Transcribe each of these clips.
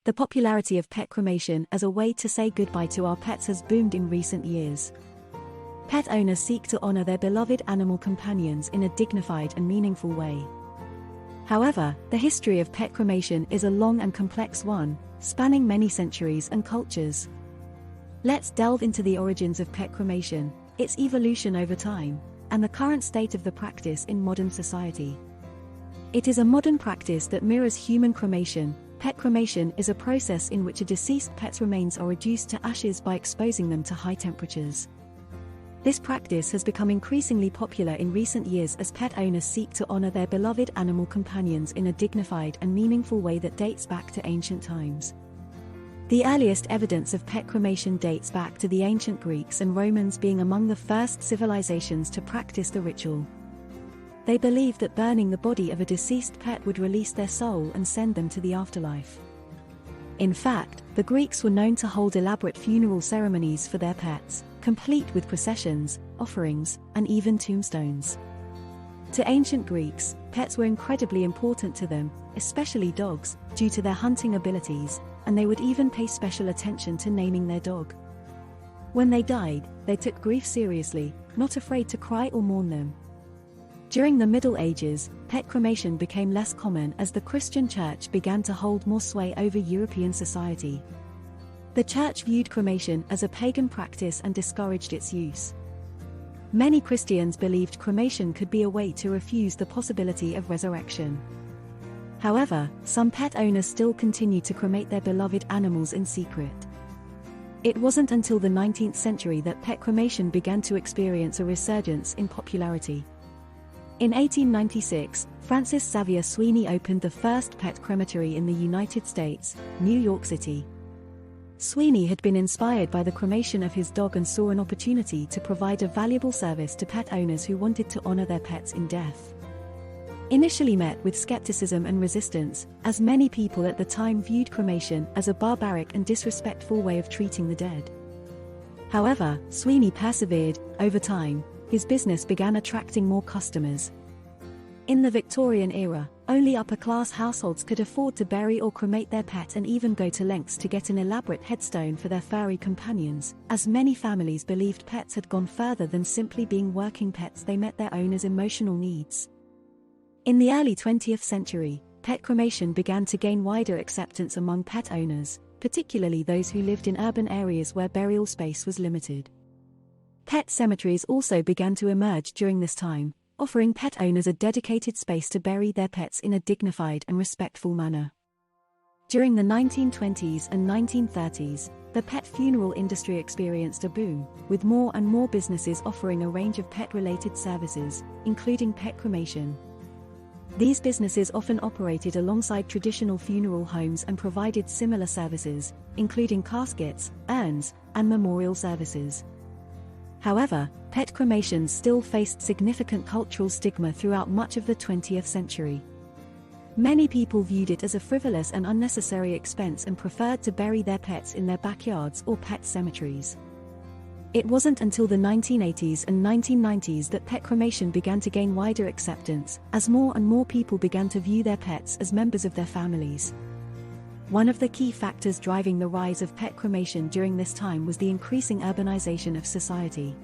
The popularity of pet cremation as a way to say goodbye to our pets has boomed in recent years. Pet owners seek to honor their beloved animal companions in a dignified and meaningful way. However, the history of pet cremation is a long and complex one, spanning many centuries and cultures. Let's delve into the origins of pet cremation, its evolution over time, and the current state of the practice in modern society. It is a modern practice that mirrors human cremation. Pet cremation is a process in which a deceased pet's remains are reduced to ashes by exposing them to high temperatures. This practice has become increasingly popular in recent years as pet owners seek to honor their beloved animal companions in a dignified and meaningful way that dates back to ancient times. The earliest evidence of pet cremation dates back to the ancient Greeks and Romans being among the first civilisations to practice the ritual. They believed that burning the body of a deceased pet would release their soul and send them to the afterlife. In fact, the Greeks were known to hold elaborate funeral ceremonies for their pets, complete with processions, offerings, and even tombstones. To ancient Greeks, pets were incredibly important to them, especially dogs, due to their hunting abilities, and they would even pay special attention to naming their dog. When they died, they took grief seriously, not afraid to cry or mourn them. During the Middle Ages, pet cremation became less common as the Christian Church began to hold more sway over European society. The Church viewed cremation as a pagan practice and discouraged its use. Many Christians believed cremation could be a way to refuse the possibility of resurrection. However, some pet owners still continue to cremate their beloved animals in secret. It wasn't until the 19th century that pet cremation began to experience a resurgence in popularity. In 1896, Francis Xavier Sweeney opened the first pet crematory in the United States, New York City. Sweeney had been inspired by the cremation of his dog and saw an opportunity to provide a valuable service to pet owners who wanted to honor their pets in death. Initially met with skepticism and resistance, as many people at the time viewed cremation as a barbaric and disrespectful way of treating the dead. However, Sweeney persevered. Over time, his business began attracting more customers. In the Victorian era, only upper-class households could afford to bury or cremate their pet and even go to lengths to get an elaborate headstone for their furry companions, as many families believed pets had gone further than simply being working pets. They met their owners' emotional needs. In the early 20th century, pet cremation began to gain wider acceptance among pet owners, particularly those who lived in urban areas where burial space was limited. Pet cemeteries also began to emerge during this time, offering pet owners a dedicated space to bury their pets in a dignified and respectful manner. During the 1920s and 1930s, the pet funeral industry experienced a boom, with more and more businesses offering a range of pet-related services, including pet cremation. These businesses often operated alongside traditional funeral homes and provided similar services, including caskets, urns, and memorial services. However, pet cremation still faced significant cultural stigma throughout much of the 20th century. Many people viewed it as a frivolous and unnecessary expense and preferred to bury their pets in their backyards or pet cemeteries. It wasn't until the 1980s and 1990s that pet cremation began to gain wider acceptance, as more and more people began to view their pets as members of their families. One of the key factors driving the rise of pet cremation during this time was the increasing urbanization of society.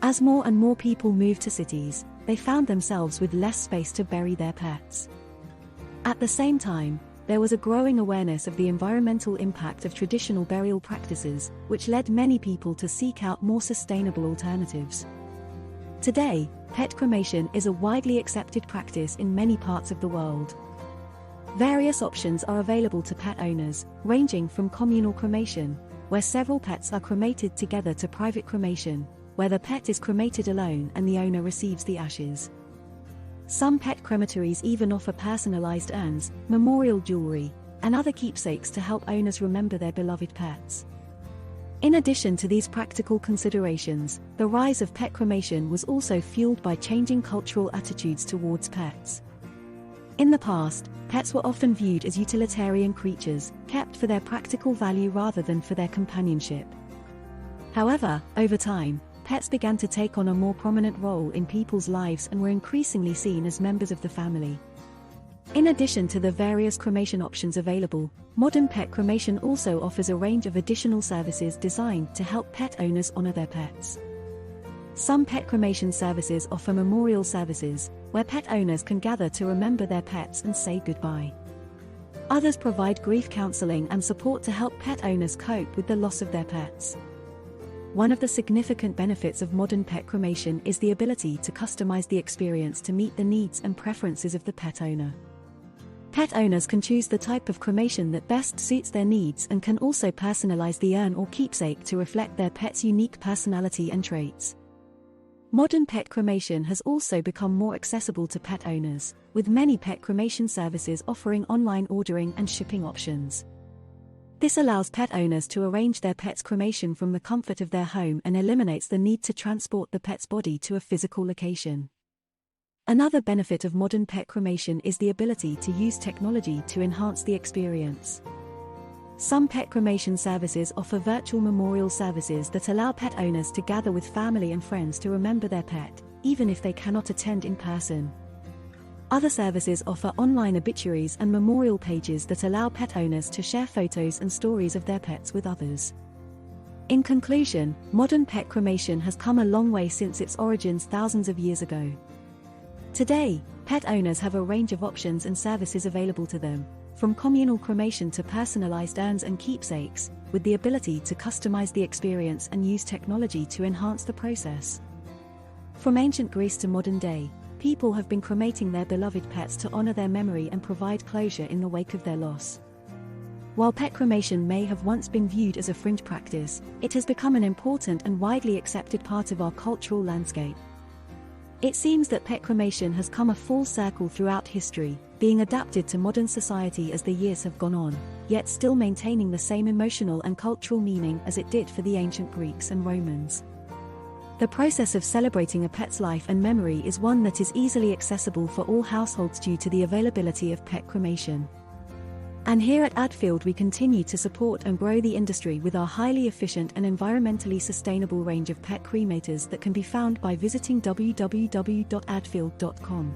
As more and more people moved to cities, they found themselves with less space to bury their pets. At the same time, there was a growing awareness of the environmental impact of traditional burial practices, which led many people to seek out more sustainable alternatives. Today, pet cremation is a widely accepted practice in many parts of the world. Various options are available to pet owners, ranging from communal cremation, where several pets are cremated together, to private cremation, where the pet is cremated alone and the owner receives the ashes. Some pet crematories even offer personalized urns, memorial jewelry, and other keepsakes to help owners remember their beloved pets. In addition to these practical considerations, the rise of pet cremation was also fueled by changing cultural attitudes towards pets. In the past, pets were often viewed as utilitarian creatures, kept for their practical value rather than for their companionship. However, over time, pets began to take on a more prominent role in people's lives and were increasingly seen as members of the family. In addition to the various cremation options available, modern pet cremation also offers a range of additional services designed to help pet owners honor their pets. Some pet cremation services offer memorial services, where pet owners can gather to remember their pets and say goodbye. Others provide grief counseling and support to help pet owners cope with the loss of their pets. One of the significant benefits of modern pet cremation is the ability to customize the experience to meet the needs and preferences of the pet owner. Pet owners can choose the type of cremation that best suits their needs and can also personalize the urn or keepsake to reflect their pet's unique personality and traits. Modern pet cremation has also become more accessible to pet owners, with many pet cremation services offering online ordering and shipping options. This allows pet owners to arrange their pet's cremation from the comfort of their home and eliminates the need to transport the pet's body to a physical location. Another benefit of modern pet cremation is the ability to use technology to enhance the experience. Some pet cremation services offer virtual memorial services that allow pet owners to gather with family and friends to remember their pet, even if they cannot attend in person. Other services offer online obituaries and memorial pages that allow pet owners to share photos and stories of their pets with others. In conclusion, modern pet cremation has come a long way since its origins thousands of years ago. Today, pet owners have a range of options and services available to them, from communal cremation to personalized urns and keepsakes, with the ability to customize the experience and use technology to enhance the process. From ancient Greece to modern day, people have been cremating their beloved pets to honor their memory and provide closure in the wake of their loss. While pet cremation may have once been viewed as a fringe practice, it has become an important and widely accepted part of our cultural landscape. It seems that pet cremation has come a full circle throughout history, being adapted to modern society as the years have gone on, yet still maintaining the same emotional and cultural meaning as it did for the ancient Greeks and Romans. The process of celebrating a pet's life and memory is one that is easily accessible for all households due to the availability of pet cremation. And here at Adfield we continue to support and grow the industry with our highly efficient and environmentally sustainable range of pet cremators that can be found by visiting www.adfield.com.